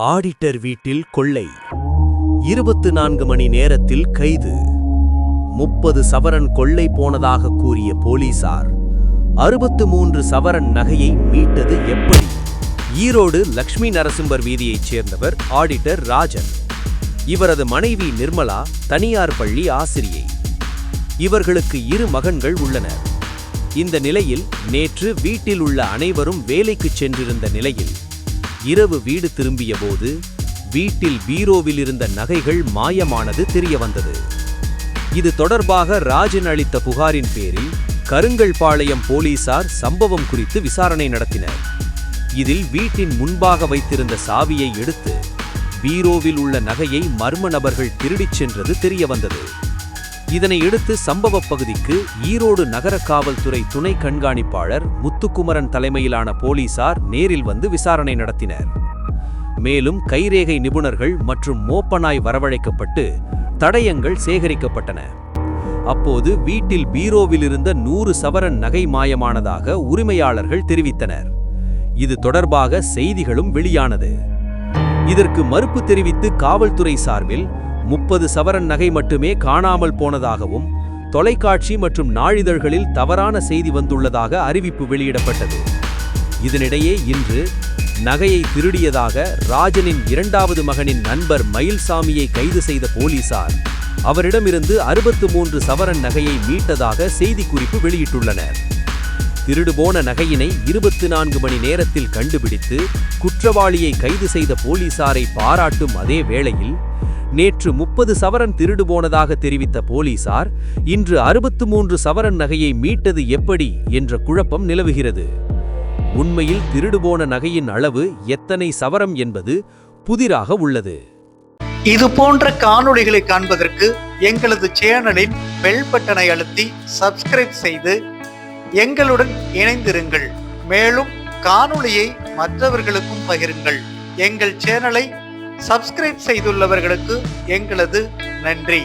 Auditor வீட்டில் கொள்ளை. 24 மணி நேரத்தில் கைது. 30 சவரன் கொள்ளை போனதாக கூறிய போலீசார் 63 சவரன் நகையை மீட்டது எப்படி? ஈரோடு லட்சுமி நரசிம்மர் வீதியைச் சேர்ந்தவர் ஆடிட்டர் ராஜன். இவரது மனைவி நிர்மலா தனியார் பள்ளி ஆசிரியை. இவர்களுக்கு 2 மகன்கள் உள்ளனர். இந்த நிலையில் நேற்று வீட்டில் உள்ள அனைவரும் வேலைக்குச் சென்றிருந்த நிலையில் இரவு வீடு திரும்பிய போது வீட்டில் பீரோவில் இருந்த நகைகள் மாயமானது தெரியவந்தது. இது தொடர்பாக ராஜன் அளித்த புகாரின் பேரில் கருங்கல்பாளையம் போலீசார் சம்பவம் குறித்து விசாரணை நடத்தினர். இதில் வீட்டின் முன்பாக வைத்திருந்த சாவியை எடுத்து பீரோவில் உள்ள நகையை மர்ம நபர்கள் திருடிச் சென்றது தெரியவந்தது. இதனை அடுத்து சம்பவ பகுதிக்கு ஈரோடு நகர காவல்துறை துணை கண்காணிப்பாளர் முத்துக்குமரன் தலைமையிலான போலீசார் நேரில் வந்து விசாரணை நடத்தினர். மேலும் கைரேகை நிபுணர்கள் மற்றும் மோப்பனாய் வரவழைக்கப்பட்டு தடயங்கள் சேகரிக்கப்பட்டன. அப்போது வீட்டில் பீரோவில் இருந்த 100 சவரன் நகை மாயமானதாக உரிமையாளர்கள் தெரிவித்தனர். இது தொடர்பாக செய்திகளும் வெளியானது. இதற்கு மறுப்பு தெரிவித்து காவல்துறை சார்பில் 30 சவரன் நகை மட்டுமே காணாமல் போனதாகவும் தொலைக்காட்சி மற்றும் நாளிதழ்களில் தவறான செய்தி வந்துள்ளதாக அறிவிப்பு வெளியிடப்பட்டது. இதனிடையே இன்று நகையை திருடியதாக ராஜனின் 2வது மகனின் நண்பர் மயில்சாமியை கைது செய்த போலீசார் அவரிடமிருந்து 63 சவரன் நகையை மீட்டதாக செய்திக்குறிப்பு வெளியிட்டுள்ளனர். திருடுபோன நகையினை 24 மணி நேரத்தில் கண்டுபிடித்து குற்றவாளியை கைது செய்த போலீசாரை பாராட்டும் அதே வேளையில் நேற்று 30 சவரன் திருடு போனதாக தெரிவித்த போலீசார் இன்று 63 சவரன் நகையை மீட்டது எப்படி என்ற குழப்பம் நிலவுகிறது. உண்மையில் திருடுபோன நகையின் அளவு எத்தனை சவரம் என்பது புதிராக உள்ளது. இது போன்ற காணொளிகளை காண்பதற்கு எங்களது சேனலின் பெல் பட்டனை அழுத்தி சப்ஸ்கிரைப் செய்து எங்களுடன் இணைந்திருங்கள். மேலும் காணொளியை மற்றவர்களுக்கும் பகிருங்கள். எங்கள் சேனலை சப்ஸ்கிரைப் செய்துள்ளவர்களுக்கு எங்களது நன்றி.